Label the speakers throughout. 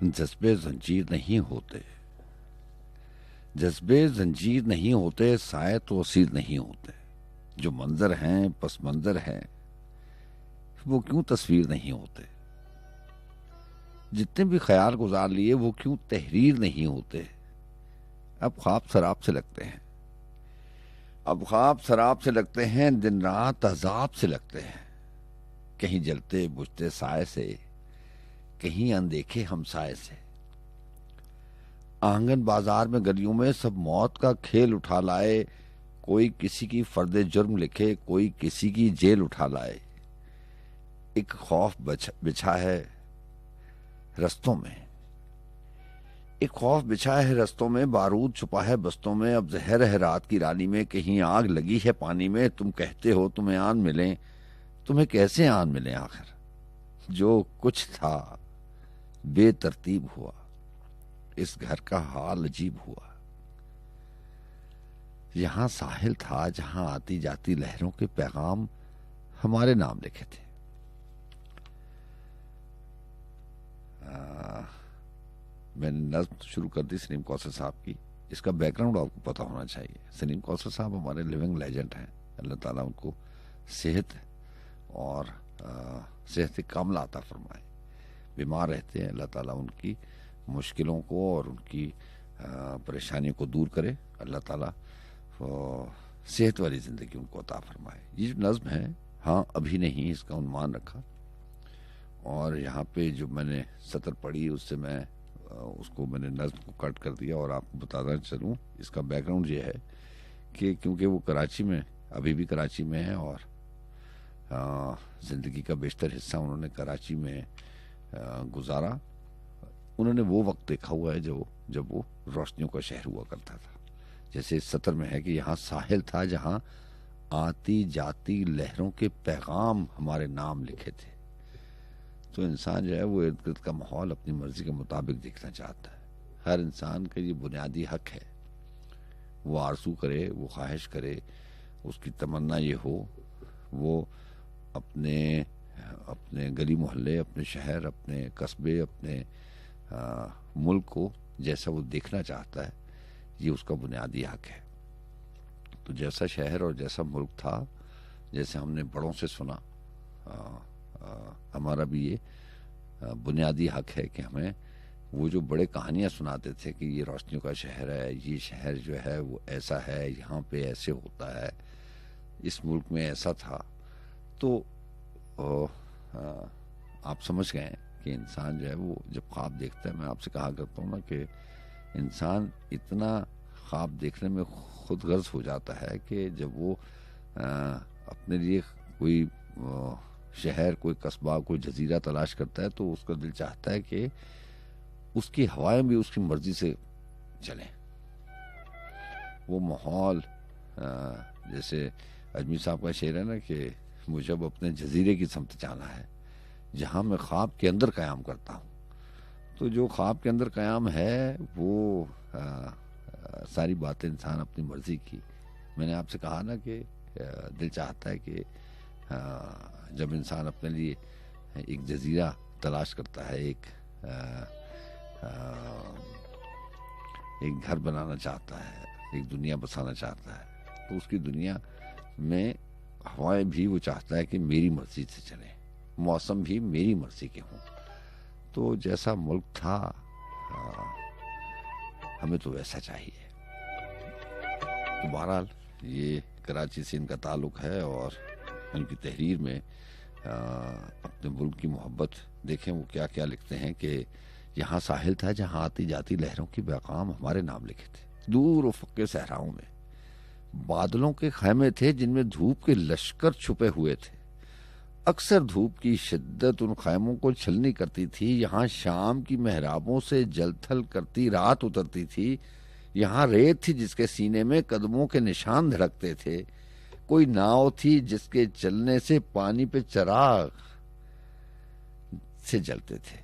Speaker 1: جذبے زنجیر نہیں ہوتے، جذبے زنجیر نہیں ہوتے، سائے تو اسیر نہیں ہوتے، جو منظر ہیں پس منظر ہیں وہ کیوں تصویر نہیں ہوتے، جتنے بھی خیال گزار لیے وہ کیوں تحریر نہیں ہوتے، اب خواب سراب سے لگتے ہیں، اب خواب سراب سے لگتے ہیں، دن رات عذاب سے لگتے ہیں، کہیں جلتے بجھتے سائے سے، کہیں اندیکھے ہمسائے سے، آنگن بازار میں گلیوں میں سب موت کا کھیل اٹھا لائے، کوئی کسی کی فرد جرم لکھے، کوئی کسی کی جیل اٹھا لائے، ایک خوف بچھا ہے رستوں میں، ایک خوف بچھا ہے رستوں میں، بارود چھپا ہے بستوں میں، اب زہر ہے رات کی رانی میں، کہیں آگ لگی ہے پانی میں، تم کہتے ہو تمہیں آن ملیں، تمہیں کیسے آن ملیں آخر، جو کچھ تھا بے ترتیب ہوا، اس گھر کا حال عجیب ہوا، یہاں ساحل تھا جہاں آتی جاتی لہروں کے پیغام ہمارے نام لکھے تھے۔ میں نے نظم شروع کر دی سلیم کوثر صاحب کی، اس کا بیک گراؤنڈ آپ کو پتا ہونا چاہیے۔ سلیم کوثر صاحب ہمارے لیونگ لیجنڈ ہیں، اللہ تعالیٰ ان کو صحت اور صحت کاملہ عطا فرمائے، بیمار رہتے ہیں، اللہ تعالیٰ ان کی مشکلوں کو اور ان کی پریشانیوں کو دور کرے، اللہ تعالیٰ صحت والی زندگی ان کو عطا فرمائے۔ یہ جو نظم ہے، ہاں ابھی نہیں، اس کا عنوان رکھا، اور یہاں پہ جو میں نے سطر پڑھی اس سے میں اس کو میں نے نظم کو کٹ کر دیا، اور آپ کو بتانا چلوں اس کا بیک گراؤنڈ یہ ہے کہ کیونکہ وہ کراچی میں ابھی بھی کراچی میں ہے، اور زندگی کا بیشتر حصہ انہوں نے کراچی میں گزارا، انہوں نے وہ وقت دیکھا ہوا ہے جب وہ روشنیوں کا شہر ہوا کرتا تھا، جیسے اس سطر میں ہے کہ یہاں ساحل تھا جہاں آتی جاتی لہروں کے پیغام ہمارے نام لکھے تھے۔ تو انسان جو ہے وہ ارد گرد کا ماحول اپنی مرضی کے مطابق دیکھنا چاہتا ہے، ہر انسان کا یہ بنیادی حق ہے، وہ آرزو کرے، وہ خواہش کرے، اس کی تمنا یہ ہو، وہ اپنے گلی محلے، اپنے شہر، اپنے قصبے، اپنے ملک کو جیسا وہ دیکھنا چاہتا ہے، یہ اس کا بنیادی حق ہے۔ تو جیسا شہر اور جیسا ملک تھا، جیسے ہم نے بڑوں سے سنا، ہمارا بھی یہ بنیادی حق ہے کہ ہمیں وہ جو بڑے کہانیاں سناتے تھے کہ یہ روشنیوں کا شہر ہے، یہ شہر جو ہے وہ ایسا ہے، یہاں پہ ایسے ہوتا ہے، اس ملک میں ایسا تھا، تو آپ سمجھ گئے کہ انسان جو ہے وہ جب خواب دیکھتا ہے، میں آپ سے کہا کرتا ہوں نا کہ انسان اتنا خواب دیکھنے میں خود غرض ہو جاتا ہے کہ جب وہ اپنے لیے کوئی شہر، کوئی قصبہ، کوئی جزیرہ تلاش کرتا ہے تو اس کا دل چاہتا ہے کہ اس کی ہوائیں بھی اس کی مرضی سے چلیں، وہ ماحول، جیسے اجمی صاحب کا شعر ہے نا کہ مجھے اب اپنے جزیرے کی سمت جانا ہے جہاں میں خواب کے اندر قیام کرتا ہوں۔ تو جو خواب کے اندر قیام ہے وہ ساری باتیں انسان اپنی مرضی کی، میں نے آپ سے کہا نا کہ دل چاہتا ہے کہ جب انسان اپنے لیے ایک جزیرہ تلاش کرتا ہے، ایک گھر بنانا چاہتا ہے، ایک دنیا بسانا چاہتا ہے، تو اس کی دنیا میں ہوائیں بھی وہ چاہتا ہے کہ میری مرضی سے چلیں، موسم بھی میری مرضی کے ہوں۔ تو جیسا ملک تھا ہمیں تو ویسا چاہیے۔ تو بہرحال یہ کراچی سے ان کا تعلق ہے، اور ان کی تحریر میں اپنے ملک کی محبت دیکھیں وہ کیا کیا لکھتے ہیں کہ یہاں ساحل تھا جہاں آتی جاتی لہروں کے پیغام ہمارے نام لکھے تھے، دور افق کے صحراؤں میں بادلوں کے خیمے تھے جن میں دھوپ کے لشکر چھپے ہوئے تھے، اکثر دھوپ کی شدت ان خیموں کو چھلنی کرتی تھی، یہاں شام کی محرابوں سے جل تھل کرتی رات اترتی تھی، یہاں ریت تھی جس کے سینے میں قدموں کے نشان دھڑکتے تھے، کوئی ناؤ تھی جس کے چلنے سے پانی پہ چراغ سے جلتے تھے،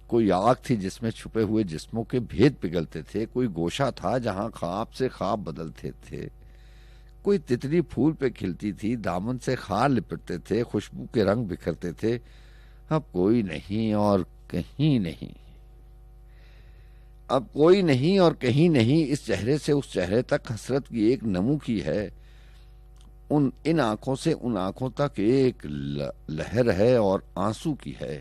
Speaker 1: کوئی آگ تھی جس میں چھپے ہوئے جسموں کے بھید پگھلتے تھے، کوئی گوشہ تھا جہاں خواب سے خواب بدلتے تھے، کوئی تتلی پھول پہ کھلتی تھی، دامن سے خار لپٹتے تھے، خوشبو کے رنگ بکھرتے تھے، اب کوئی نہیں اور کہیں نہیں، اب کوئی نہیں اور کہیں نہیں، اس چہرے سے اس چہرے تک حسرت کی ایک نمو کی ہے، ان آنکھوں سے ان آنکھوں تک ایک لہر ہے اور آنسو کی ہے،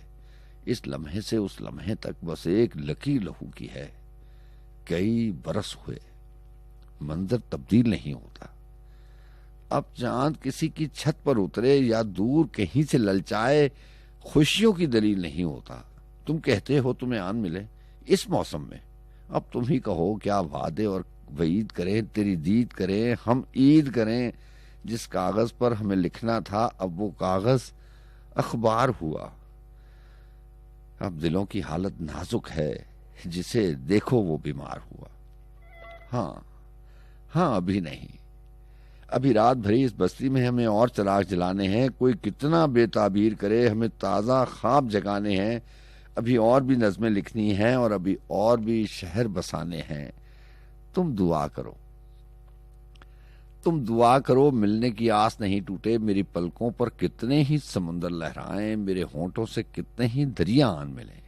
Speaker 1: اس لمحے سے اس لمحے تک بس ایک لکیر لہو کی ہے۔ کئی برس ہوئے، منظر تبدیل نہیں ہوتا۔ اب چاند کسی کی چھت پر اترے یا دور کہیں سے للچائے، خوشیوں کی دلیل نہیں ہوتا۔ تم کہتے ہو تمہیں آن ملے اس موسم میں، اب تم ہی کہو کیا وعدے اور وعید کریں، تیری دید کریں، ہم عید کریں۔ جس کاغذ پر ہمیں لکھنا تھا اب وہ کاغذ اخبار ہوا۔ اب دلوں کی حالت نازک ہے، جسے دیکھو وہ بیمار ہوا۔ ہاں ابھی نہیں، ابھی رات بھری اس بستی میں ہمیں اور چراغ جلانے ہیں، کوئی کتنا بے تعبیر کرے ہمیں تازہ خواب جگانے ہیں، ابھی اور بھی نظمیں لکھنی ہیں اور ابھی اور بھی شہر بسانے ہیں۔ تم دعا کرو ملنے کی آس نہیں ٹوٹے، میری پلکوں پر کتنے ہی سمندر لہرائیں، میرے ہونٹوں سے کتنے ہی دریا آن ملیں،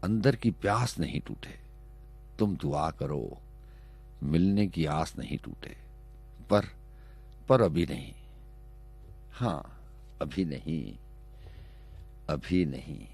Speaker 1: اندر کی پیاس نہیں ٹوٹے۔ تم دعا کرو ملنے کی آس نہیں ٹوٹے، پر ابھی نہیں، ابھی نہیں۔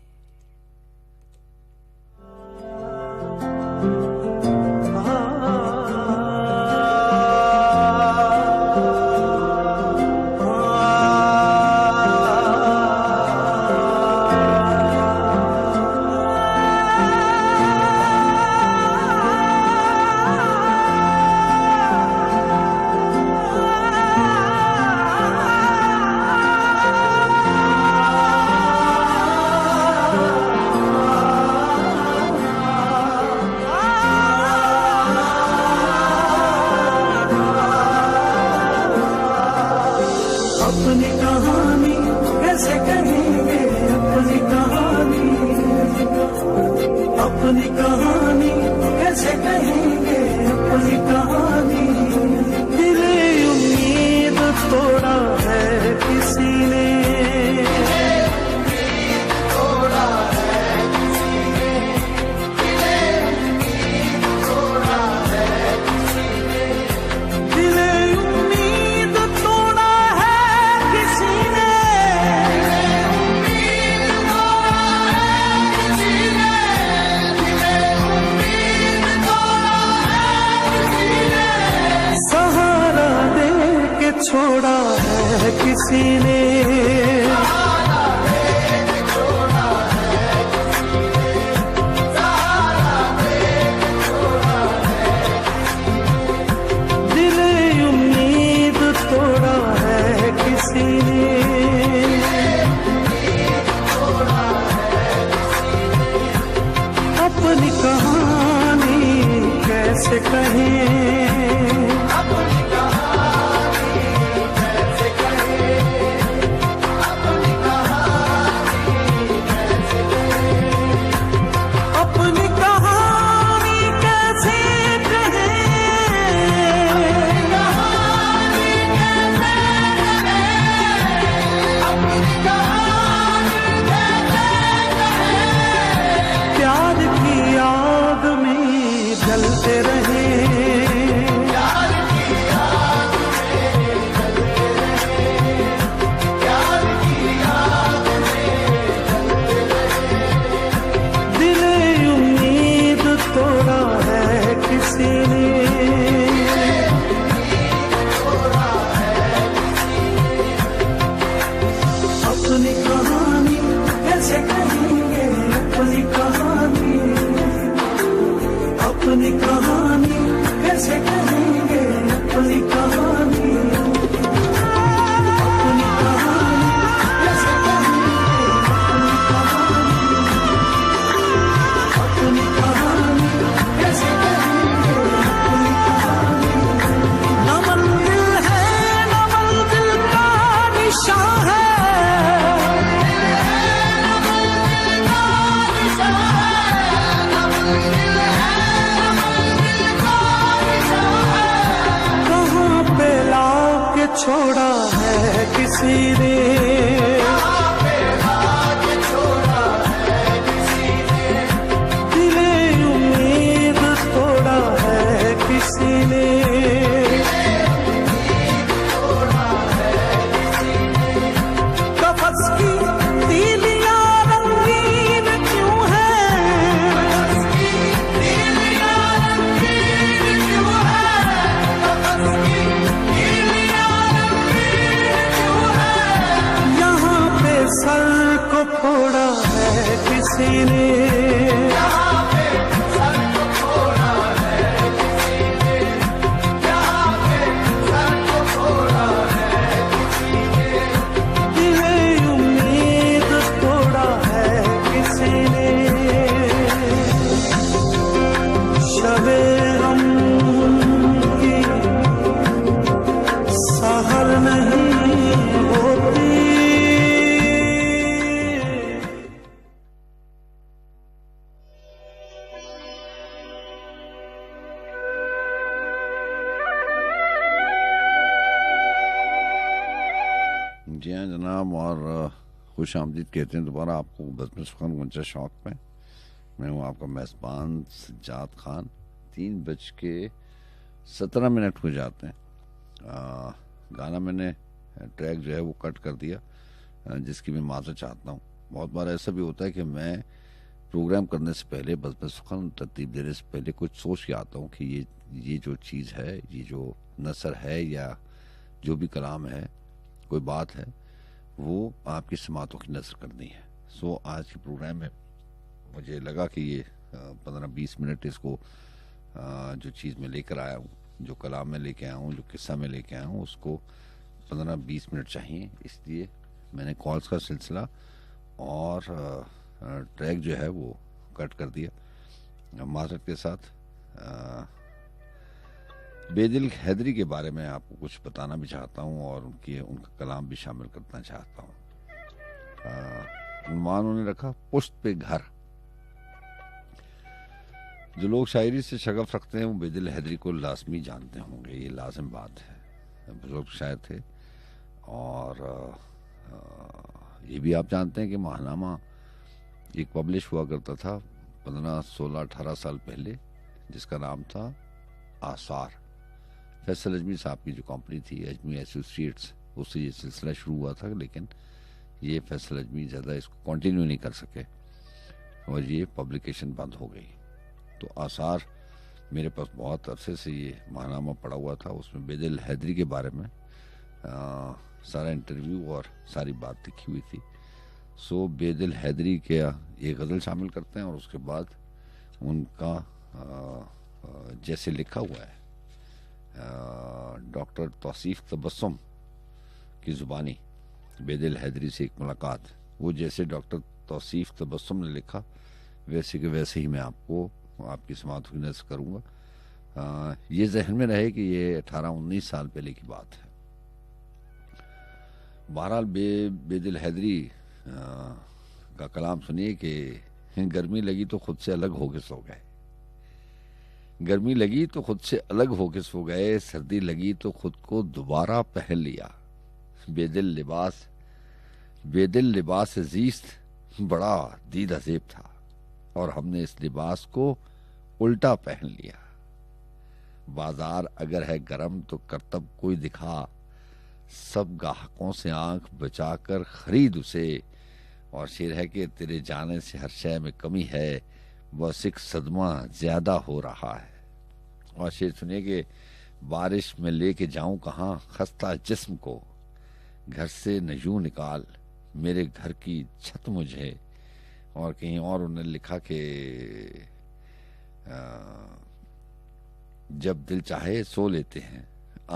Speaker 2: چھوڑا ہے کسی نے، دل امید توڑا ہے کسی نے، اپنی کہانی کیسے کہیں، جلتے رہے دل امید توڑا ہے کسی نے، اپنی کہانی کیسے کہیں گے، اپنی کہانی کیسے کہیں گے، اپنی کہانی کیسے کہیں گے، اپنی کہانی کیسے کہیں گے، اپنی کہانی نہ منزل ہے نہ منزل کا نشان ہے، چھوڑا ہے کسی نے، دل امید
Speaker 1: جی ہاں جناب، اور خوش آمدید کہتے ہیں دوبارہ آپ کو بزم سخن گنچہ شوق میں. میں ہوں آپ کا میزبان سجاد خان. 3:17 ہو جاتے ہیں. گانا میں نے ٹریک جو ہے وہ کٹ کر دیا، جس کی میں معذرت چاہتا ہوں. بہت بار ایسا بھی ہوتا ہے کہ میں پروگرام کرنے سے پہلے بزم سخن ترتیب دینے سے پہلے کچھ سوچ کے آتا ہوں کہ یہ جو چیز ہے، یہ جو نثر ہے یا جو بھی کلام ہے، کوئی بات ہے، وہ آپ کی سماعتوں کی نظر کرنی ہے. سو آج کے پروگرام میں مجھے لگا کہ یہ 15-20 منٹ اس کو جو چیز میں لے کر آیا ہوں، جو کلام میں لے کے آیا ہوں، جو قصہ میں لے کے آیا ہوں، اس کو 15-20 منٹ چاہیے. اس لیے میں نے کالز کا سلسلہ اور ٹریک جو ہے وہ کٹ کر دیا. معذرت کے ساتھ بے دل حیدری کے بارے میں آپ کو کچھ بتانا بھی چاہتا ہوں اور ان کا کلام بھی شامل کرنا چاہتا ہوں. عنوان انہوں نے رکھا پشت پہ گھر. جو لوگ شاعری سے شغف رکھتے ہیں وہ بے دل حیدری کو لازمی جانتے ہوں گے، یہ لازم بات ہے. بزرگ شاعر تھے، اور یہ بھی آپ جانتے ہیں کہ ماہنامہ ایک پبلش ہوا کرتا تھا 15, 16, 18 سال پہلے، جس کا نام تھا آثار. فیصل اجمی صاحب کی جو کمپنی تھی اجمی ایسوسیٹس، اس سے یہ سلسلہ شروع ہوا تھا، لیکن یہ فیصل اجمی زیادہ اس کو کنٹینیو نہیں کر سکے اور یہ پبلیکیشن بند ہو گئی. تو آثار میرے پاس بہت عرصے سے یہ ماہنامہ پڑا ہوا تھا. اس میں بے دل حیدری کے بارے میں سارا انٹرویو اور ساری بات لکھی ہوئی تھی. سو بے دل حیدری کے ایک غزل شامل کرتے ہیں، اور اس کے بعد ان کا جیسے لکھا ہوا ہے ڈاکٹر توصیف تبسم کی زبانی بے دل حیدری سے ایک ملاقات. وہ جیسے ڈاکٹر توصیف تبسم نے لکھا ویسے کہ ویسے ہی میں آپ کو آپ کی سماعت کی نظر کروں گا. یہ ذہن میں رہے کہ یہ 18-19 سال پہلے کی بات ہے. بہرحال بے دل حیدری کا کلام سنیے کہ گرمی لگی تو خود سے الگ ہو کے سو گئے. گرمی لگی تو خود سے الگ ہو کے سو گئے، سردی لگی تو خود کو دوبارہ پہن لیا. بے دل لباس زیست بڑا دیدہ زیب تھا، اور ہم نے اس لباس کو الٹا پہن لیا. بازار اگر ہے گرم تو کرتب کوئی دکھا، سب گاہکوں سے آنکھ بچا کر خرید اسے. اور شعر ہے کہ تیرے جانے سے ہر شے میں کمی ہے، بس ایک صدمہ زیادہ ہو رہا ہے. اور شعر سنیے کہ بارش میں لے کے جاؤں کہاں خستہ جسم کو، گھر سے نہ یوں نکال میرے گھر کی چھت مجھے. اور کہیں اور انہوں نے لکھا کہ جب دل چاہے سو لیتے ہیں،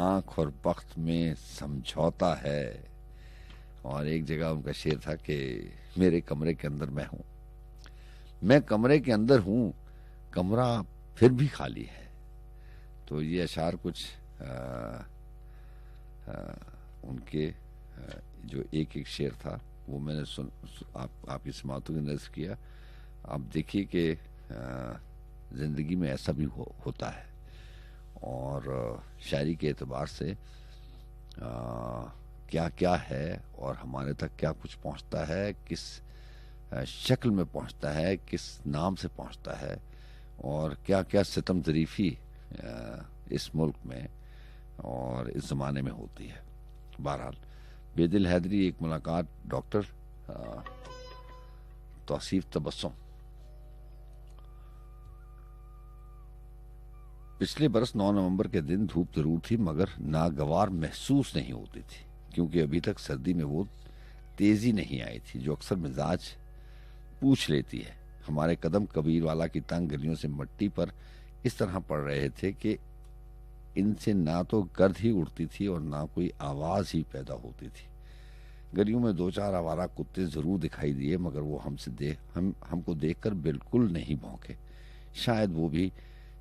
Speaker 1: آنکھ اور بخت میں سمجھوتا ہے. اور ایک جگہ ان کا شعر تھا کہ میرے کمرے کے اندر میں ہوں، میں کمرے کے اندر ہوں، کمرہ پھر بھی خالی ہے. تو یہ اشعار کچھ ان کے جو ایک شعر تھا وہ میں نے آپ کی سماعتوں کی نظر کیا. آپ دیکھیے کہ زندگی میں ایسا بھی ہوتا ہے، اور شاعری کے اعتبار سے کیا کیا ہے اور ہمارے تک کیا کچھ پہنچتا ہے، کس شکل میں پہنچتا ہے، کس نام سے پہنچتا ہے، اور کیا کیا ستم ظریفی اس ملک میں اور اس زمانے میں ہوتی ہے. بہرحال بے دل حیدری ایک ملاقات ڈاکٹر توصیف تبسم. پچھلے برس 9 نومبر کے دن دھوپ ضرور تھی مگر ناگوار محسوس نہیں ہوتی تھی، کیونکہ ابھی تک سردی میں وہ تیزی نہیں آئی تھی جو اکثر مزاج پوچھ لیتی ہے. ہمارے قدم کبیر والا کی تنگ گلیوں سے مٹی پر اس طرح پڑ رہے تھے کہ ان سے نہ تو گرد ہی اڑتی تھی اور نہ کوئی آواز ہی پیدا ہوتی تھی. گلیوں میں 2-4 آوارہ کتے ضرور دکھائی دیے، مگر وہ ہم کو دیکھ کر بالکل نہیں بھونکے. شاید وہ بھی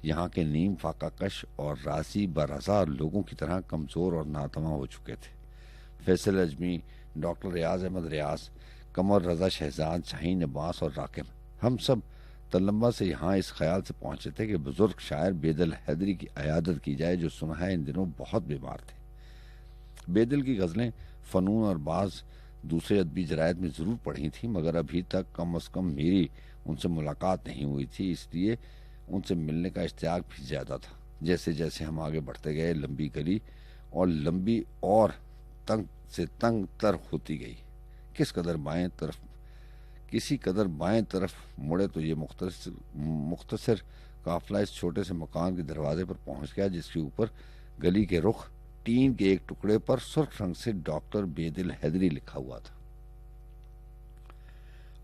Speaker 1: یہاں کے نیم فاقہ کش اور راضی برضا لوگوں کی طرح کمزور اور ناتواں ہو چکے تھے. فیصل اجمی، ڈاکٹر ریاض احمد ریاض، قمر رضا شہزاد، شاہین عباس اور راکب، ہم سب تلمبہ سے یہاں اس خیال سے پہنچے تھے کہ بزرگ شاعر بے دل حیدری کی عیادت کی جائے، جو سنا ہے ان دنوں بہت بیمار تھے. بے دل کی غزلیں فنون اور بعض دوسرے ادبی جرائد میں ضرور پڑھی تھیں، مگر ابھی تک کم از کم میری ان سے ملاقات نہیں ہوئی تھی، اس لیے ان سے ملنے کا اشتیاق بھی زیادہ تھا۔ جیسے جیسے ہم آگے بڑھتے گئے، لمبی گلی اور لمبی اور تنگ سے تنگ تر ہوتی گئی۔ کسی قدر بائیں طرف مڑے تو یہ مختصر قافلہ اس چھوٹے سے مکان کے دروازے پر پہنچ گیا، جس کے اوپر گلی کے رخ ٹین کے ایک ٹکڑے پر سرخ رنگ سے ڈاکٹر بے دل حیدری لکھا ہوا تھا۔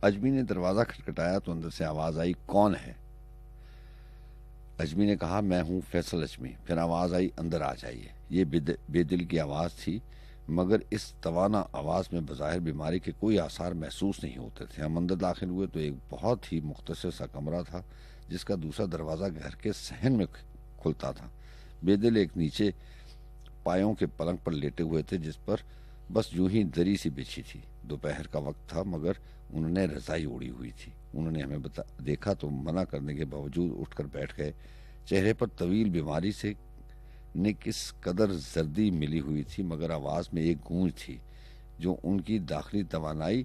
Speaker 1: اجمی نے دروازہ کھٹکھٹایا تو اندر سے آواز آئی، کون ہے؟ اجمی نے کہا، میں ہوں فیصل اجمی۔ پھر آواز آئی، اندر آ جائیے۔ یہ بے دل کی آواز تھی، مگر اس توانا آواز میں بظاہر بیماری کے کوئی آثار محسوس نہیں ہوتے تھے۔ ہم اندر داخل ہوئے تو ایک بہت ہی مختصر سا کمرہ تھا، جس کا دوسرا دروازہ گھر کے صحن میں کھلتا تھا۔ بے دل ایک نیچے پایوں کے پلنگ پر لیٹے ہوئے تھے، جس پر بس یوں ہی دری سی بچھی تھی۔ دوپہر کا وقت تھا، مگر انہوں نے رضائی اوڑھی ہوئی تھی۔ انہوں نے ہمیں دیکھا تو منع کرنے کے باوجود اٹھ کر بیٹھ گئے۔ چہرے پر طویل بیماری سے نے کس قدر زردی ملی ہوئی تھی، مگر آواز میں ایک گونج تھی جو ان کی داخلی توانائی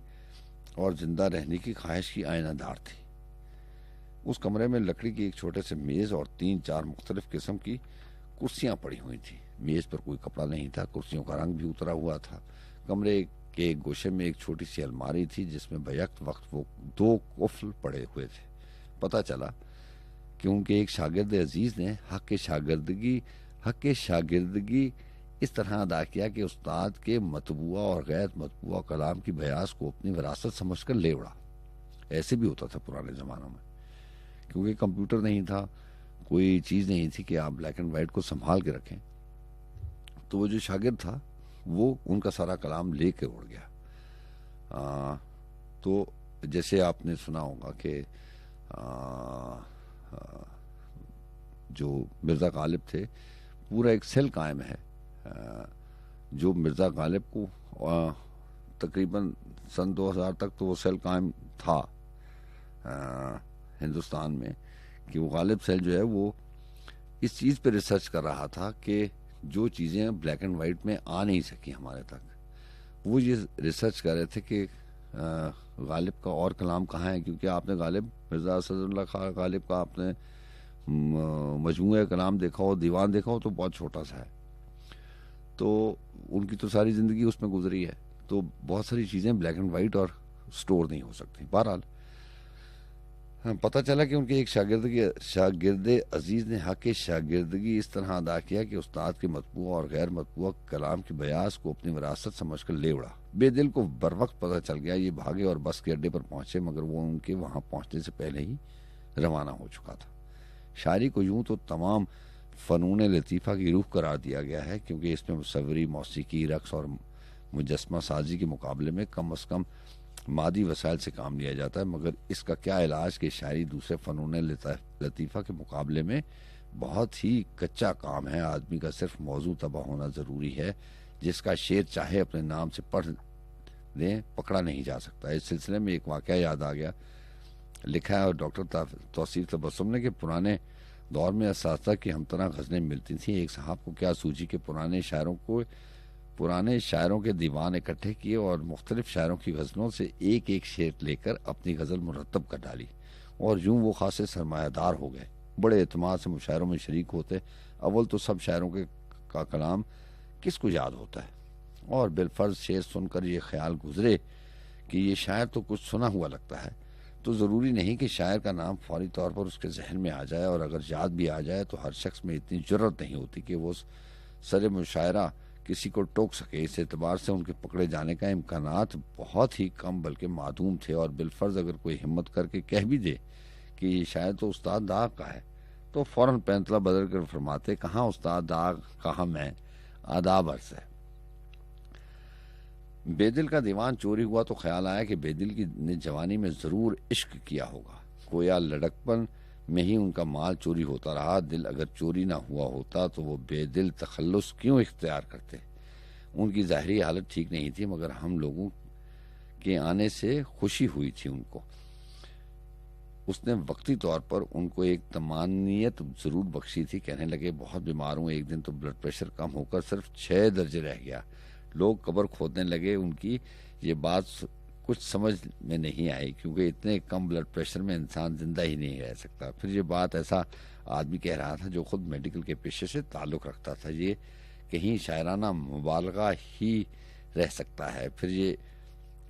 Speaker 1: اور زندہ رہنے کی خواہش کی آئینہ دار تھی۔ اس کمرے میں لکڑی کی ایک چھوٹے سے میز اور 3-4 مختلف قسم کی کرسیاں پڑی ہوئی تھیں۔ میز پر کوئی کپڑا نہیں تھا، کرسیوں کا رنگ بھی اترا ہوا تھا۔ کمرے کے ایک گوشے میں ایک چھوٹی سی الماری تھی، جس میں بیک وقت وہ 2 قفل پڑے ہوئے تھے۔ پتہ چلا کہ ان کے ایک شاگرد عزیز نے حق شاگردگی اس طرح ادا کیا کہ استاد کے مطبوعہ اور غیر مطبوعہ کلام کی بیاض کو اپنی وراثت سمجھ کر لے اڑا۔ ایسے بھی ہوتا تھا پرانے زمانوں میں، کیونکہ کمپیوٹر نہیں تھا، کوئی چیز نہیں تھی کہ آپ بلیک اینڈ وائٹ کو سنبھال کے رکھیں۔ تو وہ جو شاگرد تھا وہ ان کا سارا کلام لے کے اڑ گیا۔ تو جیسے آپ نے سنا ہوگا کہ جو مرزا غالب تھے، پورا ایک سیل قائم ہے جو مرزا غالب کو تقریباً سن 2000 تک تو وہ سیل قائم تھا ہندوستان میں، کہ وہ غالب سیل جو ہے وہ اس چیز پہ ریسرچ کر رہا تھا کہ جو چیزیں بلیک اینڈ وائٹ میں آ نہیں سکی ہمارے تک، وہ یہ ریسرچ کر رہے تھے کہ غالب کا اور کلام کہاں ہے، کیونکہ آپ نے مرزا اسد اللہ خان غالب کا آپ نے مجموعہ کلام دیکھا ہو، دیوان دیکھا ہو تو بہت چھوٹا سا ہے، تو ان کی تو ساری زندگی اس میں گزری ہے، تو بہت ساری چیزیں بلیک اینڈ وائٹ اور سٹور نہیں ہو سکتی۔ بہرحال پتہ چلا کہ ان کے ایک شاگرد عزیز نے حق شاگردگی اس طرح ادا کیا کہ استاد کے مطبوعہ اور غیر مطبوعہ کلام کی بیاض کو اپنی وراثت سمجھ کر لے اڑا۔ بے دل کو بروقت پتہ چل گیا، یہ بھاگے اور بس کے اڈے پر پہنچے، مگر وہ ان کے وہاں پہنچنے سے پہلے ہی روانہ ہو چکا تھا۔ شاعری کو یوں تو تمام فنون لطیفہ کی روح قرار دیا گیا ہے، کیونکہ اس میں مصوری، موسیقی، رقص اور مجسمہ سازی کے مقابلے میں کم از کم مادی وسائل سے کام لیا جاتا ہے، مگر اس کا کیا علاج کہ شاعری دوسرے فنون لطیفہ کے مقابلے میں بہت ہی کچا کام ہے۔ آدمی کا صرف موضوع تباہ ہونا ضروری ہے، جس کا شعر چاہے اپنے نام سے پڑھ دیں پکڑا نہیں جا سکتا۔ اس سلسلے میں ایک واقعہ یاد آ گیا، لکھا ہے اور ڈاکٹر توصیف تبسم نے کہ پرانے دور میں اساتذہ کی ہم طرح غزلیں ملتی تھیں۔ ایک صاحب کو کیا سوچی کہ پرانے شاعروں کے دیوان اکٹھے کیے اور مختلف شاعروں کی غزلوں سے ایک ایک شعر لے کر اپنی غزل مرتب کر ڈالی، اور یوں وہ خاصے سرمایہ دار ہو گئے۔ بڑے اعتماد سے مشاعروں میں شریک ہوتے۔ اول تو سب شاعروں کا کلام کس کو یاد ہوتا ہے، اور بالفرض شعر سن کر یہ خیال گزرے کہ یہ شاعر تو کچھ سنا ہوا لگتا ہے، تو ضروری نہیں کہ شاعر کا نام فوری طور پر اس کے ذہن میں آ جائے، اور اگر یاد بھی آ جائے تو ہر شخص میں اتنی جرأت نہیں ہوتی کہ وہ سر مشاعرہ کسی کو ٹوک سکے۔ اس اعتبار سے ان کے پکڑے جانے کا امکانات بہت ہی کم بلکہ معدوم تھے، اور بالفرض اگر کوئی ہمت کر کے کہہ بھی دے کہ یہ شاعر تو استاد داغ کا ہے، تو فوراً پینتلا بدل کر فرماتے، کہاں استاد داغ، کہاں میں، آداب عرض ہے۔ بے دل کا دیوان چوری ہوا تو خیال آیا کہ بے دل نے جوانی میں ضرور عشق کیا ہوگا، گویا لڑکپن میں ہی ان کا مال چوری ہوتا رہا۔ دل اگر چوری نہ ہوا ہوتا تو وہ بے دل تخلص کیوں اختیار کرتے؟ ان کی ظاہری حالت ٹھیک نہیں تھی، مگر ہم لوگوں کے آنے سے خوشی ہوئی تھی ان کو۔ اس نے وقتی طور پر ان کو ایک طمانینت ضرور بخشی تھی. کہنے لگے بہت بیمار ہوں, ایک دن تو بلڈ پریشر کم ہو کر صرف 6 درجے رہ گیا. لوگ قبر کھودنے لگے. ان کی یہ بات کچھ سمجھ میں نہیں آئی, کیونکہ اتنے کم بلڈ پریشر میں انسان زندہ ہی نہیں رہ سکتا. پھر یہ بات ایسا آدمی کہہ رہا تھا جو خود میڈیکل کے پیشے سے تعلق رکھتا تھا. یہ کہیں شاعرانہ مبالغہ ہی رہ سکتا ہے. پھر یہ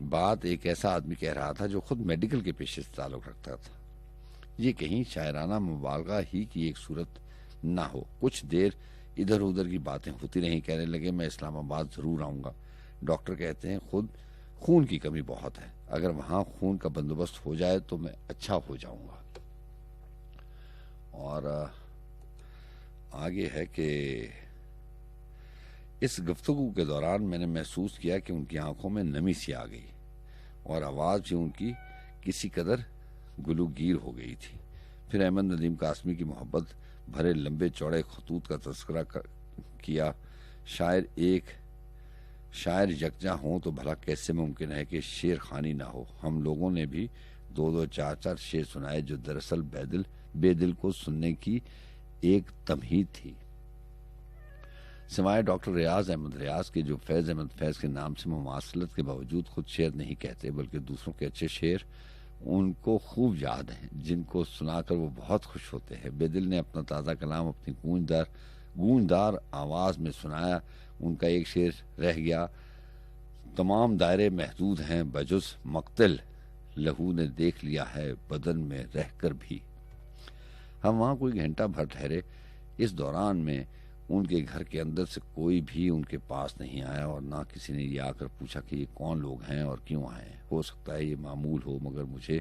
Speaker 1: بات ایک ایسا آدمی کہہ رہا تھا جو خود میڈیکل کے پیشے سے تعلق رکھتا تھا. یہ کہیں شاعرانہ مبالغہ ہی کی ایک صورت نہ ہو. کچھ دیر ادھر ادھر کی باتیں ہوتی رہیں. کہنے لگے میں اسلام آباد ضرور آؤں گا. ڈاکٹر کہتے ہیں خود خون کی کمی بہت ہے, اگر وہاں خون کا بندوبست ہو جائے تو میں اچھا ہو جاؤں گا. اور آگے ہے کہ اس گفتگو کے دوران میں نے محسوس کیا کہ ان کی آنکھوں میں نمی سی آ گئی اور آواز بھی ان کی کسی قدر گلوگیر ہو گئی تھی. پھر احمد ندیم قاسمی کی محبت بھرے لمبے چوڑے خطوط کا تذکرہ کیا. شاعر یکجا ہوں تو بھلا کیسے ممکن ہے کہ شعر خوانی نہ ہو. ہم لوگوں نے بھی 2 4 شعر سنائے جو دراصل بے دل کو سننے کی ایک تمہید تھی. سوائے ڈاکٹر ریاض احمد ریاض کے, جو فیض احمد فیض کے نام سے مماثلت کے باوجود خود شعر نہیں کہتے بلکہ دوسروں کے اچھے شعر ان کو خوب یاد ہیں, جن کو سنا کر وہ بہت خوش ہوتے ہیں. بے دل نے اپنا تازہ کلام اپنی گونجدار آواز میں سنایا. ان کا ایک شعر رہ گیا, تمام دائرے محدود ہیں بجز مقتل, لہو نے دیکھ لیا ہے بدن میں رہ کر بھی. ہم وہاں کوئی گھنٹہ بھر ٹھہرے. اس دوران میں ان کے گھر کے اندر سے کوئی بھی ان کے پاس نہیں آیا اور نہ کسی نے یہ آ کر پوچھا کہ یہ کون لوگ ہیں اور کیوں آئے ہیں. ہو سکتا ہے یہ معمول ہو, مگر مجھے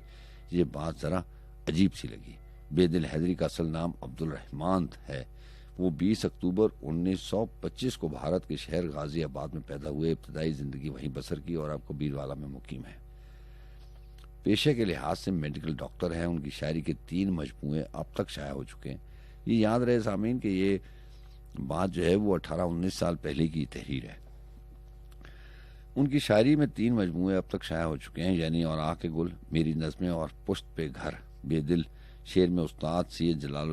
Speaker 1: یہ بات ذرا عجیب سی لگی. بے دل حیدری کا اصل نام عبد الرحمان ہے. وہ 20 اکتوبر 1925 کو بھارت کے شہر غازی آباد میں پیدا ہوئے. ابتدائی زندگی وہیں بسر کی اور اب کبیر والا میں مقیم ہے. پیشے کے لحاظ سے میڈیکل ڈاکٹر ہیں. ان کی شاعری کے 3 مجموعے اب تک شائع ہو چکے ہیں. یہ یاد رہے سامعین کہ یہ بات جو ہے وہ 18-19 سال پہلے کی تحریر ہے. ان کی شاعری میں 3 مجموعے اب تک شائع ہو چکے ہیں, یعنی اور آ کے گل, میری نظمیں اور پشت پہ گھر. بے دل شعر میں استاد سید جلال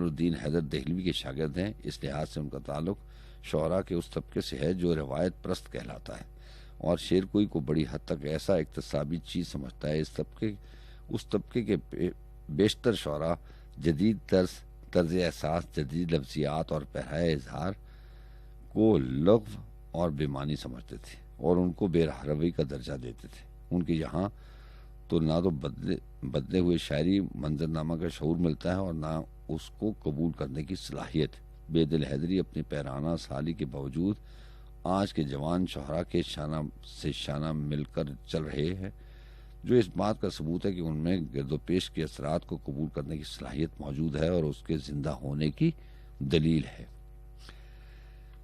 Speaker 1: الدین حیدر دہلوی کے شاگرد ہیں. اس لحاظ سے ان کا تعلق شعراء کے اس طبقے سے ہے جو روایت پرست کہلاتا ہے اور شعر کوئی کو بڑی حد تک ایسا اکتسابی چیز سمجھتا ہے. اس طبقے کے بیشتر شعراء جدید طرز احساس, جدید لفظیات اور پہرائے اظہار کو لغو اور بے معنی سمجھتے تھے اور ان کو بے روی کا درجہ دیتے تھے. ان کے یہاں تو نہ تو بدلے ہوئے شاعری منظرنامہ کا شعور ملتا ہے اور نہ اس کو قبول کرنے کی صلاحیت. بے دل حیدری اپنی پیرانہ سالی کے باوجود آج کے جوان شعراء کے شانہ مل کر چل رہے ہیں, جو اس بات کا ثبوت ہے کہ ان میں گرد و پیش کے اثرات کو قبول کرنے کی صلاحیت موجود ہے اور اس کے زندہ ہونے کی دلیل ہے.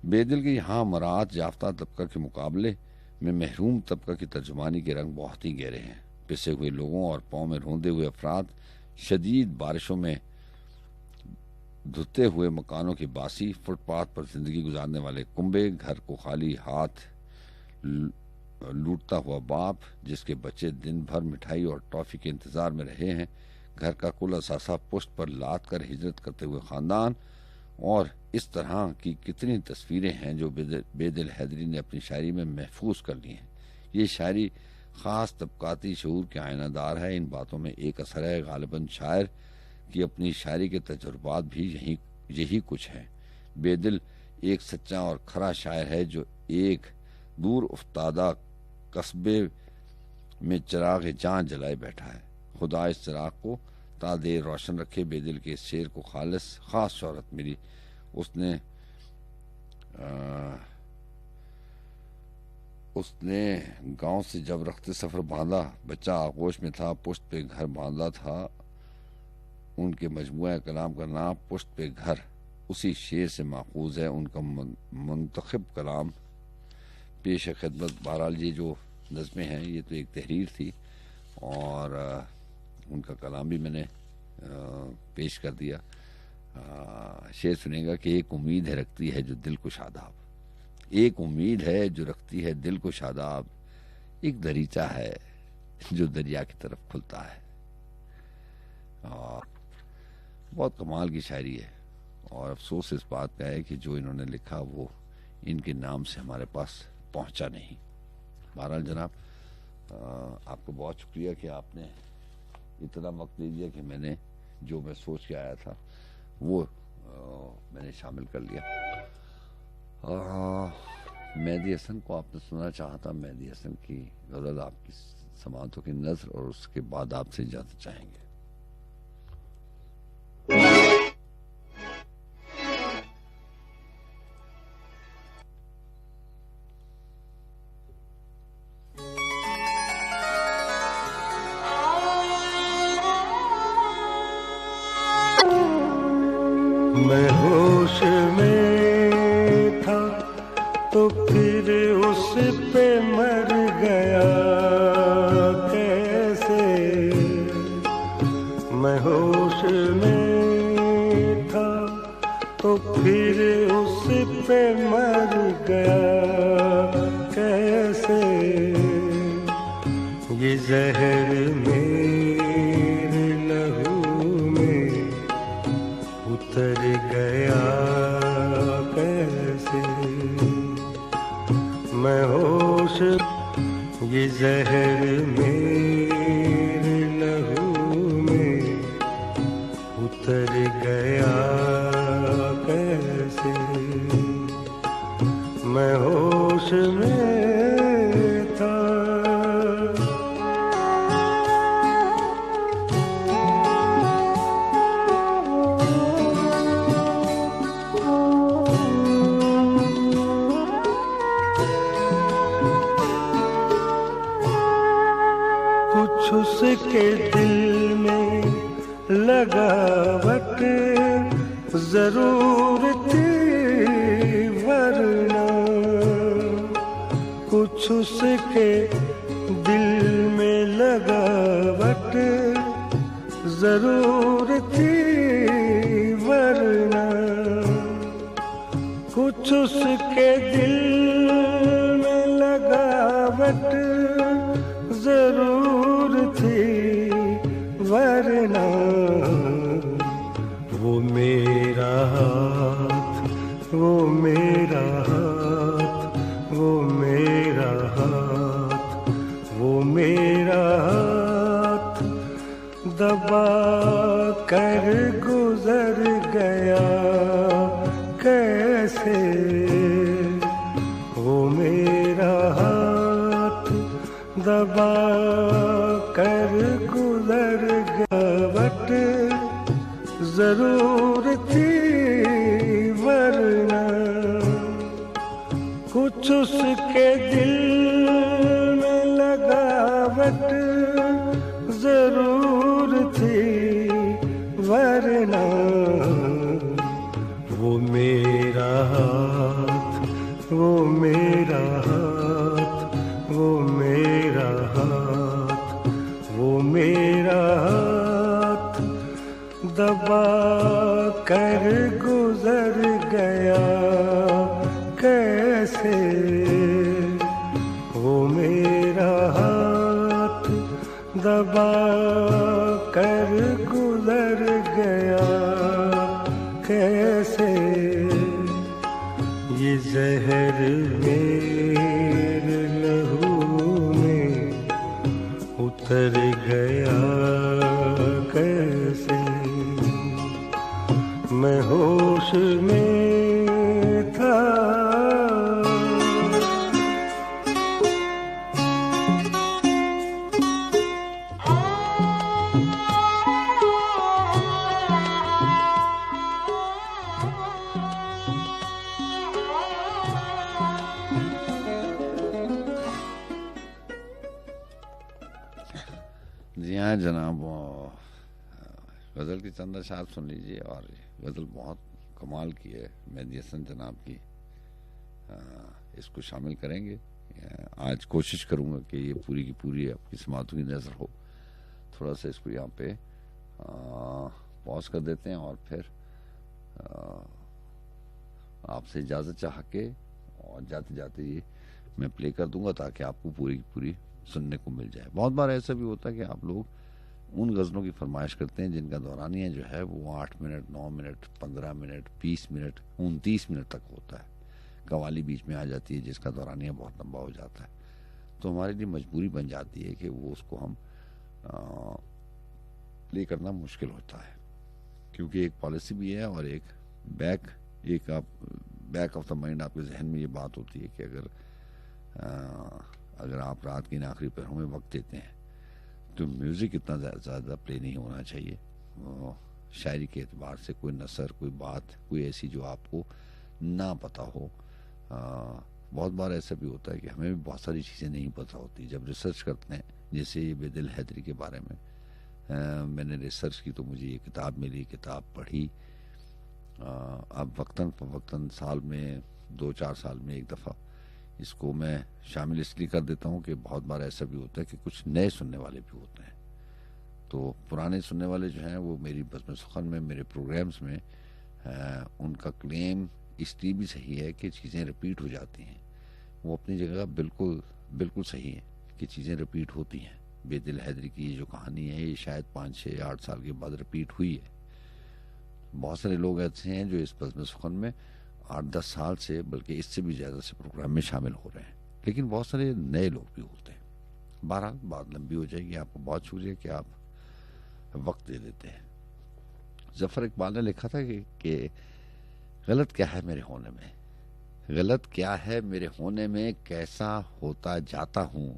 Speaker 1: بے دل کے یہاں مراعات یافتہ طبقہ کے مقابلے میں محروم طبقہ کی ترجمانی کے رنگ بہت ہی گہرے ہیں. پسے ہوئے لوگوں اور پاؤں میں روندے ہوئے افراد, شدید بارشوں میں دھتے ہوئے مکانوں کے باسی, فٹ پاتھ پر زندگی گزارنے والے کنبے, گھر کو خالی ہاتھ لوٹتا ہوا باپ جس کے بچے دن بھر مٹھائی اور ٹافی کے انتظار میں رہے ہیں, گھر کا کل اثاثہ پشت پر لاد کر ہجرت کرتے ہوئے خاندان, اور اس طرح کی کتنی تصویریں ہیں جو بے دل حیدری نے اپنی شاعری میں محفوظ کر لی ہیں. یہ شاعری خاص طبقاتی شعور کے آئینہ دار ہے. ان باتوں میں ایک اثر ہے غالباً شاعر کی اپنی شاعری کے تجربات بھی یہی کچھ ہیں. بے دل ایک سچا اور کھرا شاعر ہے جو ایک دور افتادہ قصبے میں چراغ جان جلائے بیٹھا ہے. خدا اس چراغ کو تا دیر روشن رکھے. بے دل کے اس شعر کو خاص شہرت ملی. اس نے گاؤں سے جب رخت سفر باندھا, بچہ آغوش میں تھا, پشت پہ گھر باندھا تھا. ان کے مجموعہ کلام کا نام پشت پہ گھر اسی شعر سے ماخوذ ہے. ان کا منتخب کلام پیش خدمت. بہرحال یہ جو نظمیں ہیں یہ تو ایک تحریر تھی اور ان کا کلام بھی میں نے پیش کر دیا. شعر سنے گا کہ ایک امید ہے رکھتی ہے جو دل کو شاداب, ایک امید ہے جو رکھتی ہے دل کو شاداب, ایک دریچہ ہے جو دریا کی طرف کھلتا ہے. اور بہت کمال کی شاعری ہے، اور افسوس اس بات کا ہے کہ جو انہوں نے لکھا وہ ان کے نام سے ہمارے پاس پہنچا نہیں. بہرحال جناب، آپ کو بہت شکریہ کہ آپ نے اتنا وقت دے دیا کہ میں نے جو میں سوچ کے آیا تھا وہ میں نے شامل کر لیا. مہدی حسن کو آپ نے سننا چاہا تھا. مہدی حسن کی غزل آپ کی سماعتوں کی نظر، اور اس کے بعد آپ سے اجازت چاہیں گے.
Speaker 2: میں ہوش میں تھا تو پھر اس پہ مر گیا کیسے. میں ہوش میں تھا تو پھر اس پہ مر گیا کیسے. یہ زہر میرے لہو میں اتر گیا کیسے. میں ہوش، یہ زہر میرے لہو میں اتر گیا کیسے. میں ہوش میں تھا. کچھ اس کے دل میں لگاوٹ ضرور تھی ورنہ. کچھ اس کے دل میں لگاوٹ ضرور تھی ورنہ. کچھ اس کے دل میں لگاوٹ ضرور تھی ورنہ. وہ میرا ہاتھ، وہ میرا ہاتھ، وہ میرا ہاتھ، وہ میرا ہاتھ دبا کر گزر گیا کیسے. وہ میرا ہاتھ دبا کر گزر گیا. وٹ ضرور تھی ورنہ. کچھ اس کے دل میں لگاوٹ ضرور تھی ورنہ. وہ میرا ہاتھ، وہ میرا ہاتھ، وہ میرا ہاتھ، وہ میرا ہاتھ دبا کر گزر گیا کیسے. وہ میرا ہاتھ دبا کر گزر گیا کیسے. یہ زہر میرے لہو میں اتر گیا کیسے. میں ہوش میں تھا.
Speaker 1: جی ہاں جناب، غزل کی چند اشعار سن لیجیے. اور غزل بہت کمال کی ہے مہدی حسن جناب کی. اس کو شامل کریں گے. آج کوشش کروں گا کہ یہ پوری کی پوری آپ کی سماعتوں کی نظر ہو. تھوڑا سا اس کو یہاں پہ پاز کر دیتے ہیں، اور پھر آپ سے اجازت چاہ کے اور جاتے جاتے یہ میں پلے کر دوں گا تاکہ آپ کو پوری کی پوری سننے کو مل جائے. بہت بار ایسا بھی ہوتا ہے کہ آپ لوگ ان غزلوں کی فرمائش کرتے ہیں جن کا دورانیہ جو ہے وہ 8 minute 9 minute 15 minute 20 minute 29 minute تک ہوتا ہے. قوالی بیچ میں آ جاتی ہے جس کا دورانیہ بہت لمبا ہو جاتا ہے. تو ہمارے لیے مجبوری بن جاتی ہے کہ وہ اس کو ہم پلے کرنا مشکل ہوتا ہے، کیونکہ ایک پالیسی بھی ہے اور ایک بیک آف دا مائنڈ آپ کے ذہن میں یہ بات ہوتی ہے کہ اگر آپ رات کی آخری پہروں میں وقت دیتے ہیں تو میوزک اتنا زیادہ پلے نہیں ہونا چاہیے. شاعری کے اعتبار سے کوئی نثر، کوئی بات، کوئی ایسی جو آپ کو نہ پتہ ہو. بہت بار ایسا بھی ہوتا ہے کہ ہمیں بھی بہت ساری چیزیں نہیں پتہ ہوتی. جب ریسرچ کرتے ہیں، جیسے یہ بے دل حیدری کے بارے میں نے ریسرچ کی تو مجھے یہ کتاب ملی، کتاب پڑھی. اب وقتاً فوقتاً سال میں 2-4 سال میں ایک دفعہ اس کو میں شامل اس لیے کر دیتا ہوں کہ بہت بار ایسا بھی ہوتا ہے کہ کچھ نئے سننے والے بھی ہوتے ہیں. تو پرانے سننے والے جو ہیں وہ میری بزم سخن میں، میرے پروگرامز میں ان کا کلیم اس لیے بھی صحیح ہے کہ چیزیں ریپیٹ ہو جاتی ہیں. وہ اپنی جگہ بالکل صحیح ہے کہ چیزیں ریپیٹ ہوتی ہیں. بے دل حیدری کی جو کہانی ہے یہ شاید 5-6-8 سال کے بعد ریپیٹ ہوئی ہے. بہت سارے لوگ ایسے ہیں جو اس بزم سخن میں 8-10 سال سے، بلکہ اس سے بھی زیادہ سے پروگرام میں شامل ہو رہے ہیں. لیکن بہت سارے نئے لوگ بھی ہوتے ہیں. بہرحال بات لمبی ہو جائے گی، آپ کو بہت شکریہ کہ آپ وقت دے دیتے ہیں. ظفر اقبال نے لکھا تھا کہ غلط کیا ہے میرے ہونے میں، غلط کیا ہے میرے ہونے میں، کیسا ہوتا جاتا ہوں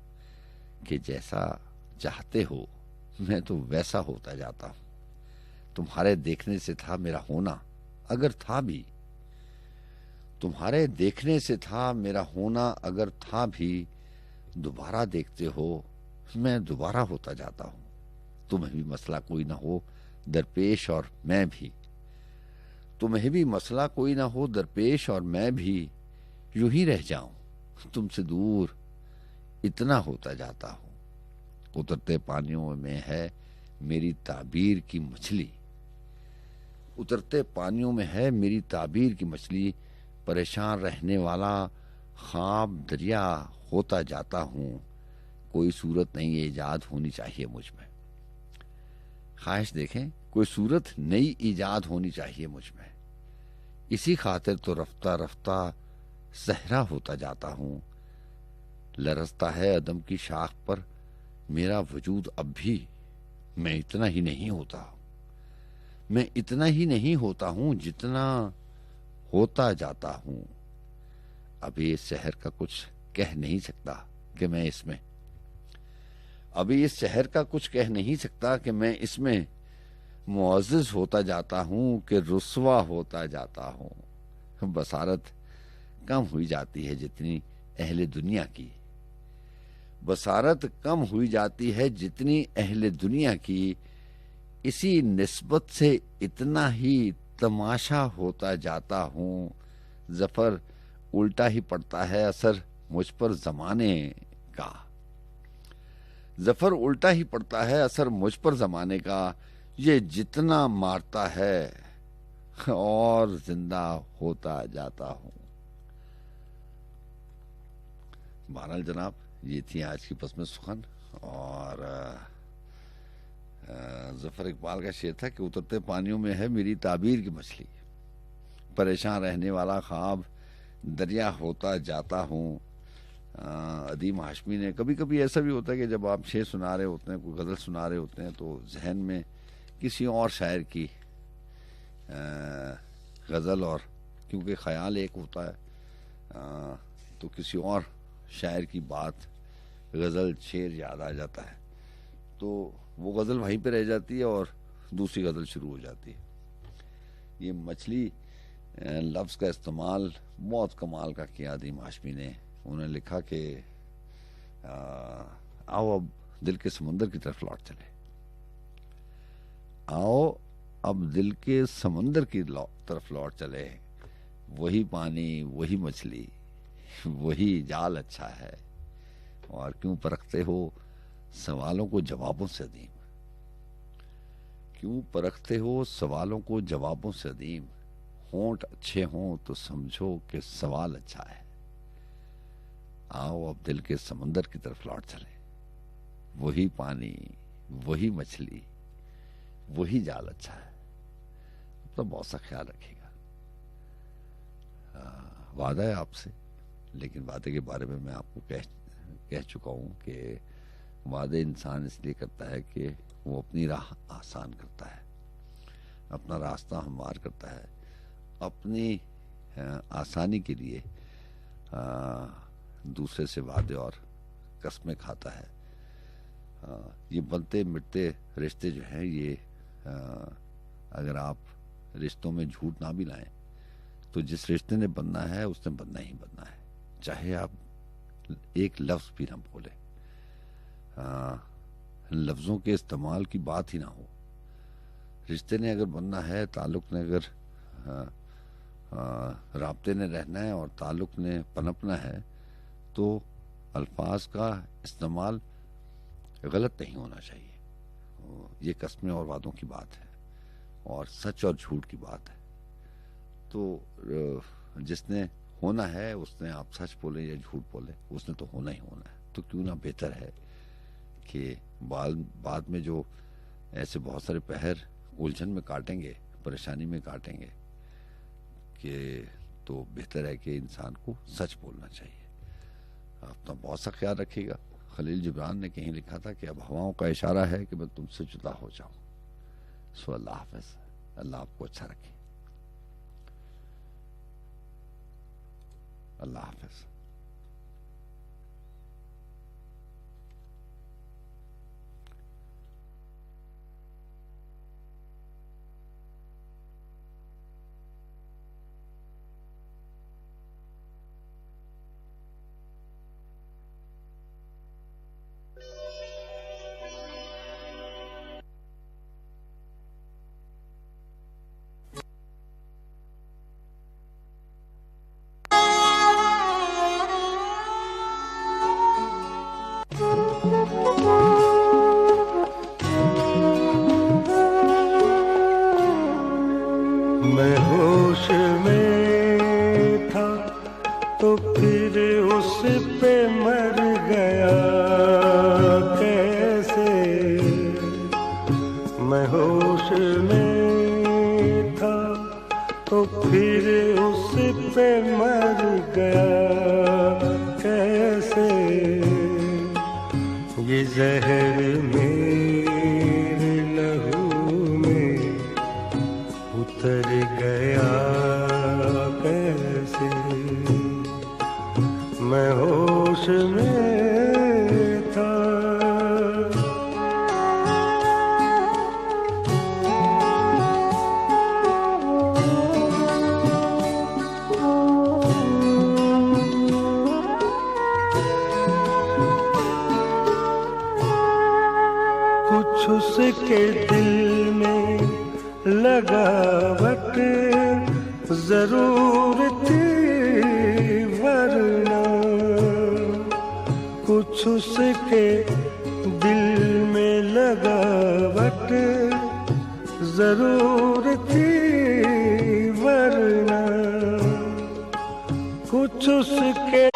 Speaker 1: کہ جیسا چاہتے ہو میں تو ویسا ہوتا جاتا ہوں. تمہارے دیکھنے سے تھا میرا ہونا اگر تھا بھی، تمہارے دیکھنے سے تھا میرا ہونا اگر تھا بھی، دوبارہ دیکھتے ہو میں دوبارہ ہوتا جاتا ہوں. تمہیں بھی مسئلہ کوئی نہ ہو درپیش اور میں بھی، تمہیں بھی مسئلہ کوئی نہ ہو درپیش اور میں بھی، یوں ہی رہ جاؤں تم سے دور اتنا ہوتا جاتا ہوں. اترتے پانیوں میں ہے میری تعبیر کی مچھلی، اترتے پانیوں میں ہے میری تعبیر کی مچھلی، پریشان رہنے والا خواب دریا ہوتا جاتا ہوں. کوئی صورت نئی ایجاد ہونی چاہیے مجھ میں. خواہش دیکھیں، کوئی صورت نئی ایجاد ہونی چاہیے مجھ میں، اسی خاطر تو رفتہ رفتہ صحرا ہوتا جاتا ہوں. لرزتا ہے عدم کی شاخ پر میرا وجود اب بھی، میں اتنا ہی نہیں ہوتا، میں اتنا ہی نہیں ہوتا ہوں جتنا ہوتا جاتا ہوں. ابھی اس شہر کا کچھ کہہ نہیں سکتا کہ میں اس میں، ابھی اس شہر کا کچھ کہہ نہیں سکتا کہ میں اس میں معزز ہوتا جاتا ہوں کہ رسوا ہوتا جاتا ہوں. بصارت کم ہوئی جاتی ہے جتنی اہل دنیا کی، بصارت کم ہوئی جاتی ہے جتنی اہل دنیا کی، اسی نسبت سے اتنا ہی تماشا ہوتا جاتا ہوں. ظفر الٹا ہی پڑتا ہے اثر مجھ پر زمانے کا، ظفر الٹا ہی پڑتا ہے اثر مجھ پر زمانے کا، یہ جتنا مارتا ہے اور زندہ ہوتا جاتا ہوں. بہرحال جناب یہ تھی آج کی بزم سخن، اور ظفر اقبال کا شعر تھا کہ اترتے پانیوں میں ہے میری تعبیر کی مچھلی، پریشان رہنے والا خواب دریا ہوتا جاتا ہوں. ادیم ہاشمی نے، کبھی کبھی ایسا بھی ہوتا ہے کہ جب آپ شعر سنا رہے ہوتے ہیں، کوئی غزل سنا رہے ہوتے ہیں، تو ذہن میں کسی اور شاعر کی غزل، اور کیونکہ خیال ایک ہوتا ہے تو کسی اور شاعر کی بات، غزل، شعر یاد آ جاتا ہے، تو وہ غزل وہیں پہ رہ جاتی ہے اور دوسری غزل شروع ہو جاتی ہے. یہ مچھلی لفظ کا استعمال بہت کمال کا کیا ادیم ہاشمی نے. انہوں نے لکھا کہ آؤ اب دل کے سمندر کی طرف لوٹ چلے، آؤ اب دل کے سمندر کی طرف لوٹ چلے، وہی پانی وہی مچھلی وہی جال اچھا ہے، اور کیوں پرکھتے ہو سوالوں کو جوابوں سے عدیم، کیوں پرکھتے ہو سوالوں کو جوابوں سے عدیم، ہونٹ اچھے ہوں تو سمجھو کہ سوال اچھا ہے. آؤ اب دل کے سمندر کی طرف لوٹ چلے. وہی پانی، وہی مچھلی، وہی جال اچھا ہے. تو بہت سا خیال رکھے گا. وعدہ ہے آپ سے، لیکن وعدے کے بارے میں آپ کو کہہ چکا ہوں کہ وعدے انسان اس لیے کرتا ہے کہ وہ اپنی راہ آسان کرتا ہے، اپنا راستہ ہموار کرتا ہے، اپنی آسانی کے لیے دوسرے سے وعدے اور قسمیں کھاتا ہے. یہ بنتے مٹتے رشتے جو ہیں، یہ اگر آپ رشتوں میں جھوٹ نہ بھی لائیں تو جس رشتے نے بننا ہے اس نے بننا ہی بننا ہے، چاہے آپ ایک لفظ بھی نہ بولیں، لفظوں کے استعمال کی بات ہی نہ ہو. رشتے نے اگر بننا ہے، تعلق نے اگر رابطے نے رہنا ہے اور تعلق نے پنپنا ہے، تو الفاظ کا استعمال غلط نہیں ہونا چاہیے. یہ قسمیں اور وعدوں کی بات ہے اور سچ اور جھوٹ کی بات ہے. تو جس نے ہونا ہے اس نے آپ سچ بولیں یا جھوٹ بولیں، اس نے تو ہونا ہی ہونا ہے. تو کیوں نہ بہتر ہے کہ بعد میں جو ایسے بہت سارے پہر الجھن میں کاٹیں گے، پریشانی میں کاٹیں گے، کہ تو بہتر ہے کہ انسان کو سچ بولنا چاہیے. اپنا بہت سا خیال رکھے گا. خلیل جبران نے کہیں لکھا تھا کہ اب ہواؤں کا اشارہ ہے کہ میں تم سے جدا ہو جاؤں. سو اللہ حافظ. اللہ آپ کو اچھا رکھے. اللہ حافظ.
Speaker 2: میں ہوش میں تھا تو پھر اس پہ مر گیا کیسے. میں ہوش میں تھا تو پھر اس پہ مر گیا کیسے. یہ زہر میرے لہو میں اتر گیا کیسے. میں ہوش میں تھا. کچھ اس کے دل میں لگاوٹ ضرور تھی ورنہ، کچھ اس کے دل میں لگاوٹ ضرور تھی ورنہ، کچھ اس کے